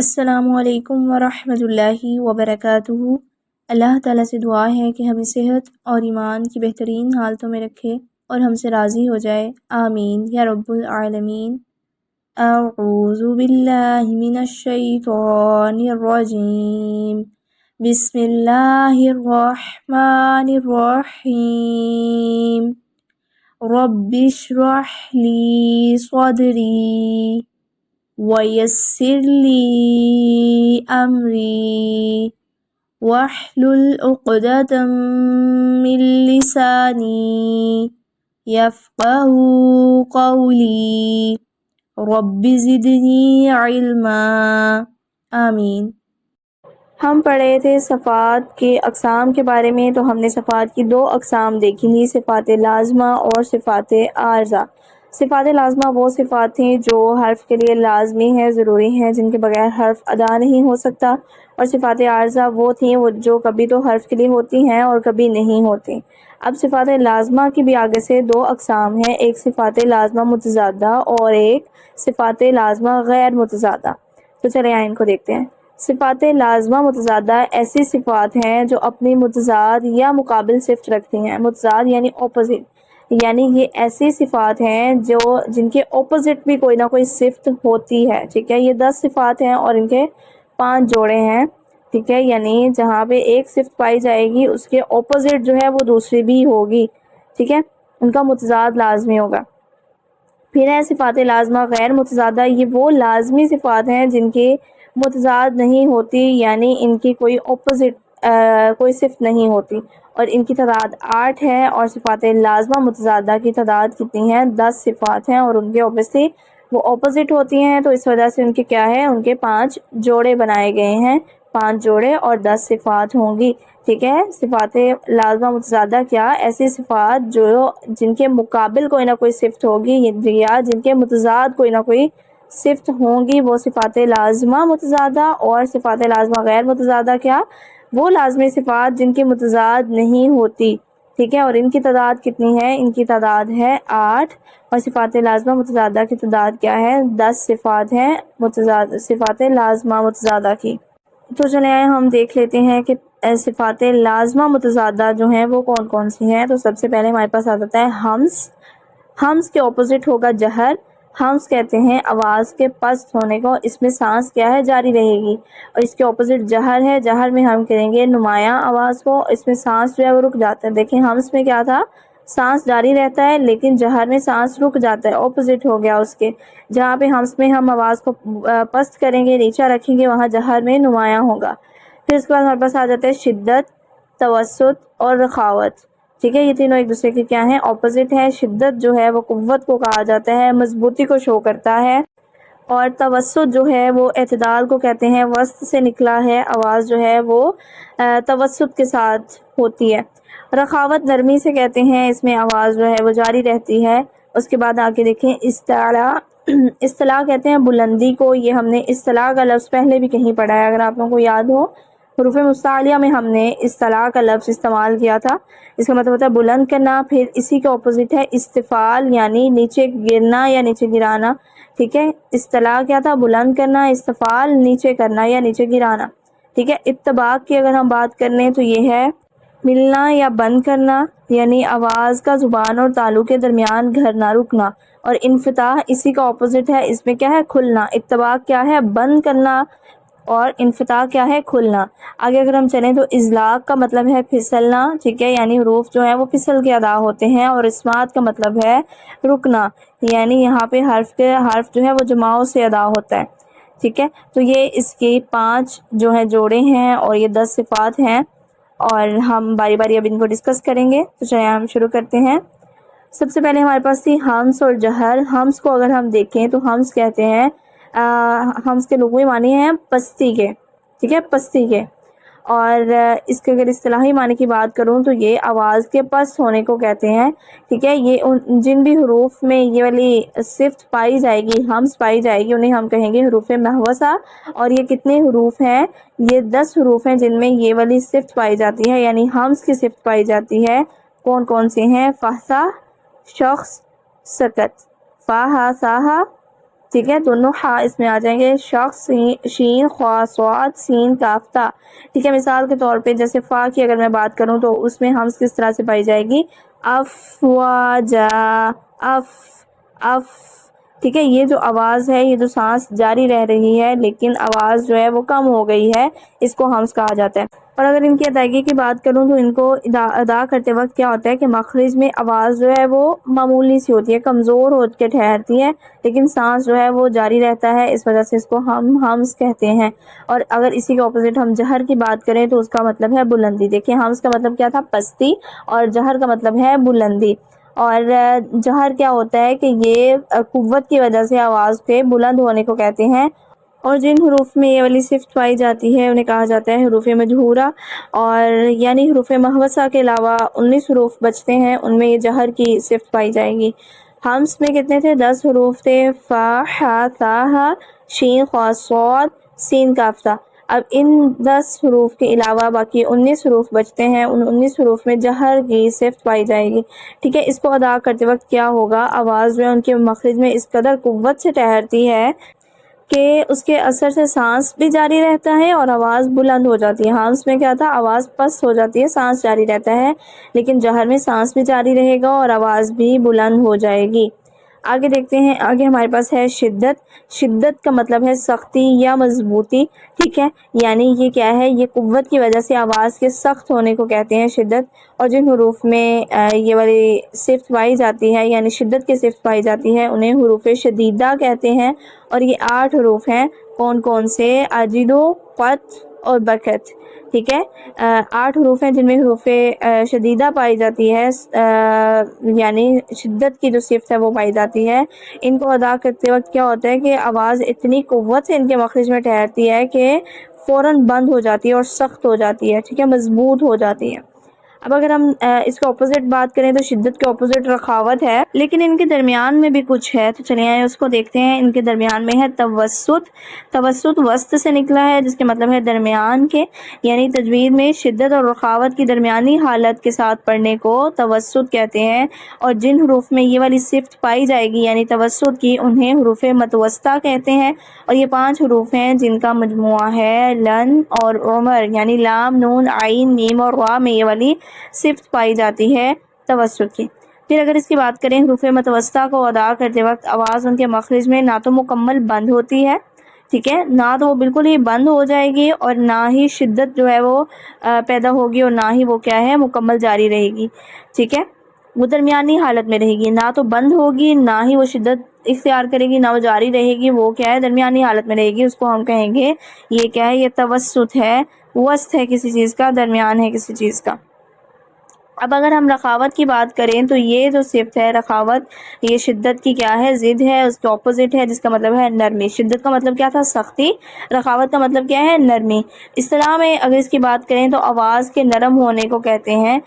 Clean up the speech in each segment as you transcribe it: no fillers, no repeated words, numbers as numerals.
السلام علیکم ورحمۃ اللہ وبرکاتہ۔ اللہ تعالیٰ سے دعا ہے کہ ہمیں صحت اور ایمان کی بہترین حالتوں میں رکھے اور ہم سے راضی ہو جائے، آمین یا رب العالمین۔ اعوذ باللہ من الشیطان الرجیم، بسم اللہ الرحمن الرحیم، رب اشرح لی صدری وَيَسِّرْ لِي أَمْرِي وَاحْلُلْ عُقْدَةً مِّن لِّسَانِي يَفْقَهُوا قَوْلِي رَبِّ زِدْنِي عِلْمًا، آمین۔ ہم پڑھے تھے صفات کے اقسام کے بارے میں، تو ہم نے صفات کی دو اقسام دیکھی تھی، صفات لازمہ اور صفات عارضہ۔ صفات لازمہ وہ صفات ہیں جو حرف کے لیے لازمی ہیں، ضروری ہیں، جن کے بغیر حرف ادا نہیں ہو سکتا، اور صفات عارضہ وہ تھیں جو کبھی تو حرف کے لیے ہوتی ہیں اور کبھی نہیں ہوتی۔ اب صفات لازمہ کی بھی آگے سے دو اقسام ہیں، ایک صفات لازمہ متضادہ اور ایک صفات لازمہ غیر متضادہ۔ تو چلیں ان کو دیکھتے ہیں۔ صفات لازمہ متضادہ ایسی صفات ہیں جو اپنی متضاد یا مقابل صفت رکھتی ہیں۔ متضاد یعنی اپوزٹ، یعنی یہ ایسی صفات ہیں جن کے اپوزٹ بھی کوئی نہ کوئی صفت ہوتی ہے، ٹھیک ہے۔ یہ 10 صفات ہیں اور ان کے 5 جوڑے ہیں، ٹھیک ہے، یعنی جہاں پہ ایک صفت پائی جائے گی اس کے اپوزٹ جو ہے وہ دوسری بھی ہوگی، ٹھیک ہے، ان کا متضاد لازمی ہوگا۔ پھر ہے صفات لازمہ غیر متضادہ، یہ وہ لازمی صفات ہیں جن کی متضاد نہیں ہوتی، یعنی ان کی کوئی اپوزٹ کوئی صفت نہیں ہوتی، اور ان کی تعداد 8 ہے، اور صفات لازمہ متضادہ کی تعداد کتنی ہے؟ 10 صفات ہیں، اور ان کے اوبیسلی وہ اپوزٹ ہوتی ہیں، تو اس وجہ سے ان کے کیا ہے؟ ان کے 5 جوڑے بنائے گئے ہیں، 5 جوڑے اور 10 صفات ہوں گی، ٹھیک ہے۔ صفات لازمہ متضادہ کیا؟ ایسی صفات جن کے مقابل کوئی نہ کوئی صفت ہوگی یا جن کے متضاد کوئی نہ کوئی صفت ہوں گی، وہ صفات لازمہ متضادہ۔ اور صفات لازمہ غیر متضادہ کیا؟ وہ لازمی صفات جن کی متضاد نہیں ہوتی، ٹھیک ہے، اور ان کی تعداد کتنی ہے؟ ان کی تعداد ہے 8، اور صفات لازمہ متضادہ کی تعداد کیا ہے؟ 10 صفات ہیں صفات لازمہ متضادہ کی۔ تو چلیں ہم دیکھ لیتے ہیں کہ صفات لازمہ متضادہ جو ہیں وہ کون کون سی ہیں۔ تو سب سے پہلے ہمارے پاس آ جاتا ہے ہمس کے اپوزٹ ہوگا جہر۔ ہمس کہتے ہیں آواز کے پست ہونے کو، اس میں سانس کیا ہے؟ جاری رہے گی، اور اس کے اپوزٹ جہر ہے۔ جہر میں ہم کریں گے نمایاں آواز کو، اس میں سانس جو ہے وہ رک جاتا ہے۔ دیکھیں ہمس میں کیا تھا؟ سانس جاری رہتا ہے، لیکن جہر میں سانس رک جاتا ہے، اپوزٹ ہو گیا اس کے۔ جہاں پہ ہمس میں ہم آواز کو پست کریں گے، نیچا رکھیں گے، وہاں جہر میں نمایاں ہوگا۔ پھر اس کے بعد ہمارے پاس آ جاتا ہے شدت، توسط اور رخاوت، ٹھیک ہے، یہ تینوں ایک دوسرے کے کیا ہیں؟ اپوزٹ ہے۔ شدت جو ہے وہ قوت کو کہا جاتا ہے، مضبوطی کو شو کرتا ہے، اور توسط جو ہے وہ اعتدال کو کہتے ہیں، وسط سے نکلا ہے، آواز جو ہے وہ توسط کے ساتھ ہوتی ہے۔ رخاوت نرمی سے کہتے ہیں، اس میں آواز جو ہے وہ جاری رہتی ہے۔ اس کے بعد آگے دیکھیں اصطلاح، اصطلاح کہتے ہیں بلندی کو، یہ ہم نے اصطلاح کا لفظ پہلے بھی کہیں پڑھا ہے، اگر آپ لوگوں کو یاد ہو، حروف مستعلیہ میں ہم نے اصطلاح کا لفظ استعمال کیا تھا، اس کا مطلب ہوتا ہے بلند کرنا۔ پھر اسی کا اپوزٹ ہے استفال، یعنی نیچے گرنا یا نیچے گرانا، ٹھیک ہے۔ اصطلاح کیا تھا؟ بلند کرنا، استفال نیچے کرنا یا نیچے گرانا، ٹھیک ہے۔ اتباق کی اگر ہم بات کریں تو یہ ہے ملنا یا بند کرنا، یعنی آواز کا زبان اور تالو کے درمیان گھر نہ رکنا۔ اور انفتاح اسی کا اپوزٹ ہے، اس میں کیا ہے؟ کھلنا۔ اتباق کیا ہے؟ بند کرنا، اور انفتاح کیا ہے؟ کھلنا۔ آگے اگر ہم چلیں تو ازلاق کا مطلب ہے پھسلنا، ٹھیک ہے، یعنی حروف جو ہیں وہ پھسل کے ادا ہوتے ہیں۔ اور اسمات کا مطلب ہے رکنا، یعنی یہاں پہ حرف جو ہے وہ جماؤ سے ادا ہوتا ہے، ٹھیک ہے۔ تو یہ اس کی 5 جو ہے جوڑے ہیں، اور یہ 10 صفات ہیں، اور ہم باری باری اب ان کو ڈسکس کریں گے۔ تو چلیے ہم شروع کرتے ہیں۔ سب سے پہلے ہمارے پاس تھی ہمس اور جہر۔ ہمس کو اگر ہم دیکھیں تو ہمس کہتے ہیں ہمس کے لغوی معنی ہیں پستی کے، ٹھیک ہے، پستی کے، اور اس کے اگر اصطلاحی معنی کی بات کروں تو یہ آواز کے پست ہونے کو کہتے ہیں، ٹھیک ہے۔ یہ جن بھی حروف میں یہ والی صفت پائی جائے گی، ہمس پائی جائے گی، انہیں ہم کہیں گے حروف مہوسہ۔ اور یہ کتنے حروف ہیں؟ یہ 10 حروف ہیں جن میں یہ والی صفت پائی جاتی ہے، یعنی ہمس کی صفت پائی جاتی ہے۔ کون کون سے ہیں؟ فحصا، شخص، سکت، فاہا، ساہا، ٹھیک ہے، دونوں ہا اس میں آ جائیں گے، شخص شین خوا صاد سین کاف تا. ٹھیک ہے، مثال کے طور پہ جیسے فا کی اگر میں بات کروں تو اس میں ہمز کس طرح سے پائی جائے گی، افواجا، اف اف. ٹھیک ہے، یہ جو آواز ہے، یہ جو سانس جاری رہ رہی ہے لیکن آواز جو ہے وہ کم ہو گئی ہے، اس کو ہمز کہا جاتا ہے. اور اگر ان کی ادائیگی کی بات کروں تو ان کو ادا کرتے وقت کیا ہوتا ہے کہ مخرج میں آواز جو ہے وہ معمولی سی ہوتی ہے، کمزور ہو کے ٹھہرتی ہے، لیکن سانس جو ہے وہ جاری رہتا ہے، اس وجہ سے اس کو ہم ہمز کہتے ہیں. اور اگر اسی کے اپوزٹ ہم جہر کی بات کریں تو اس کا مطلب ہے بلندی. دیکھیں ہمز کا مطلب کیا تھا، پستی، اور جہر کا مطلب ہے بلندی. اور جہر کیا ہوتا ہے کہ یہ قوت کی وجہ سے آواز کے بلند ہونے کو کہتے ہیں. اور جن حروف میں یہ والی صفت پائی جاتی ہے انہیں کہا جاتا ہے حروف مجہورہ، اور یعنی حروف مہوسہ کے علاوہ 19 حروف بچتے ہیں، ان میں یہ جہر کی صفت پائی جائے گی. ہمس میں کتنے تھے، 10 حروف تھے، فا ہا تا ہا شین خا صاد سین کاف تا. اب ان 10 حروف کے علاوہ باقی 19 حروف بچتے ہیں، ان 19 حروف میں جہر کی صفت پائی جائے گی. ٹھیک ہے، اس کو ادا کرتے وقت کیا ہوگا، آواز جو ہے ان کے مخرج میں اس قدر قوت سے ٹھہرتی ہے کہ اس کے اثر سے سانس بھی جاری رہتا ہے اور آواز بلند ہو جاتی ہے. ہمس میں کیا تھا، آواز پست ہو جاتی ہے، سانس جاری رہتا ہے، لیکن جہر میں سانس بھی جاری رہے گا اور آواز بھی بلند ہو جائے گی. آگے دیکھتے ہیں، آگے ہمارے پاس ہے شدت. شدت کا مطلب ہے سختی یا مضبوطی. ٹھیک ہے، یعنی یہ کیا ہے، یہ قوت کی وجہ سے آواز کے سخت ہونے کو کہتے ہیں شدت. اور جن حروف میں یہ والی صفت پائی جاتی ہے یعنی شدت کی صفت پائی جاتی ہے انہیں حروف شدیدہ کہتے ہیں. اور یہ 8 حروف ہیں، کون کون سے، اجلو، قط اور بکت. ٹھیک ہے، 8 حروف ہیں جن میں حروف شدیدہ پائی جاتی ہے، یعنی شدت کی جو صفت ہے وہ پائی جاتی ہے. ان کو ادا کرتے وقت کیا ہوتا ہے کہ آواز اتنی قوت سے ان کے مخرج میں ٹھہرتی ہے کہ فوراً بند ہو جاتی ہے اور سخت ہو جاتی ہے. ٹھیک ہے، مضبوط ہو جاتی ہے. اب اگر ہم اس کے اپوزٹ بات کریں تو شدت کے اپوزٹ رخاوت ہے، لیکن ان کے درمیان میں بھی کچھ ہے، تو چلیے آئے اس کو دیکھتے ہیں. ان کے درمیان میں ہے توسط. توسط وسط سے نکلا ہے جس کے مطلب ہے درمیان کے، یعنی تجوید میں شدت اور رخاوت کی درمیانی حالت کے ساتھ پڑھنے کو توسط کہتے ہیں. اور جن حروف میں یہ والی صفت پائی جائے گی یعنی توسط کی، انہیں حروف متوسطہ کہتے ہیں. اور یہ 5 حروف ہیں جن کا مجموعہ ہے لن اور عمر، یعنی لام، نون، عین، میم اور را میں یہ والی صفت پائی جاتی ہے توسط کی. پھر اگر اس کی بات کریں حروف متوسطہ کو ادا کرتے وقت آواز ان کے مخرج میں نہ تو مکمل بند ہوتی ہے، ٹھیک ہے، نہ تو وہ بالکل ہی بند ہو جائے گی، اور نہ ہی شدت جو ہے وہ پیدا ہوگی، اور نہ ہی وہ کیا ہے مکمل جاری رہے گی. ٹھیک ہے، وہ درمیانی حالت میں رہے گی، نہ تو بند ہوگی نہ ہی وہ شدت اختیار کرے گی، نہ وہ جاری رہے گی، وہ کیا ہے درمیانی حالت میں رہے گی. اس کو ہم کہیں گے یہ کیا ہے، یہ توسط ہے، وسط ہے کسی چیز کا، درمیان ہے کسی چیز کا. اب اگر ہم رخاوت کی بات کریں تو یہ جو صفت ہے رخاوت، یہ شدت کی کیا ہے، ضد ہے، اس کے اپوزٹ ہے جس کا مطلب ہے نرمی. شدت کا مطلب کیا تھا، سختی، رخاوت کا مطلب کیا ہے، نرمی. اصطلاح میں اگر اس کی بات کریں تو آواز کے نرم ہونے کو کہتے ہیں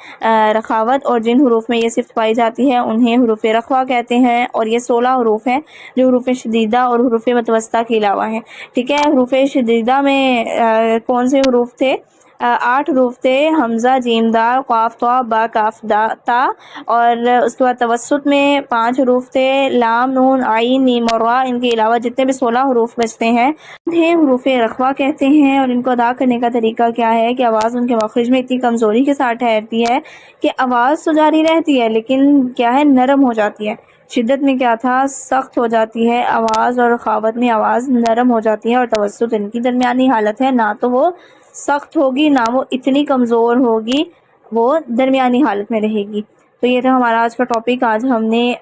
رخاوت. اور جن حروف میں یہ صفت پائی جاتی ہے انہیں حروف رخوہ کہتے ہیں. اور یہ 16 حروف ہیں جو حروف شدیدہ اور حروف متوسطہ کے علاوہ ہیں. ٹھیک ہے، حروف شدیدہ میں کون سے حروف تھے، 8 حروف تھے، حمزہ، جیم، دال، قاف، طا، با، کاف، تا. اور اس کے بعد توسط میں 5 حروف تھے، لام، نون، عین، میم اور را. ان کے علاوہ جتنے بھی 16 حروف بچتے ہیں انہیں حروف رخوہ کہتے ہیں. اور ان کو ادا کرنے کا طریقہ کیا ہے کہ آواز ان کے مخرج میں اتنی کمزوری کے ساتھ ٹھہرتی ہے کہ آواز تو جاری رہتی ہے لیکن کیا ہے، نرم ہو جاتی ہے. شدت میں کیا تھا، سخت ہو جاتی ہے آواز، اور رخاوت میں آواز نرم ہو جاتی ہے. اور توسط ان کی درمیانی حالت ہے، نہ تو وہ سخت ہوگی نہ وہ اتنی کمزور ہوگی، وہ درمیانی حالت میں رہے گی. تو یہ تھا ہمارا آج کا ٹاپک. آج ہم نے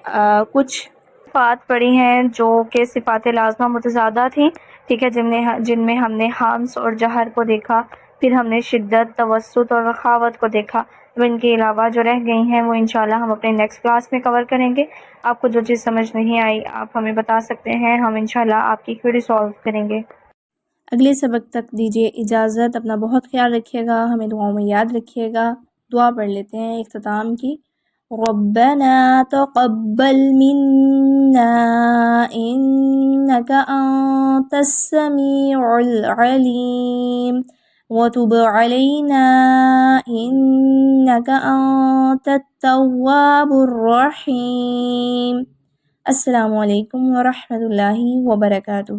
کچھ صفات پڑھی ہیں جو کہ صفات لازمہ متضادہ تھیں، ٹھیک ہے، جن میں ہم نے ہمس اور جہر کو دیکھا، پھر ہم نے شدت، توسط اور رخاوت کو دیکھا. اب ان کے علاوہ جو رہ گئی ہیں وہ انشاءاللہ ہم اپنے نیکسٹ کلاس میں کور کریں گے. آپ کو جو چیز سمجھ نہیں آئی آپ ہمیں بتا سکتے ہیں، ہم انشاءاللہ آپ کی کوئری سالو کریں گے. اگلے سبق تک دیجیے اجازت. اپنا بہت خیال رکھیے گا، ہمیں دعاؤں میں یاد رکھیے گا. دعا پڑھ لیتے ہیں اختتام کی. ربنا تقبل منا انك انت السميع العليم وتب علينا انك انت التواب الرحيم. السلام علیکم ورحمۃ اللہ وبرکاتہ۔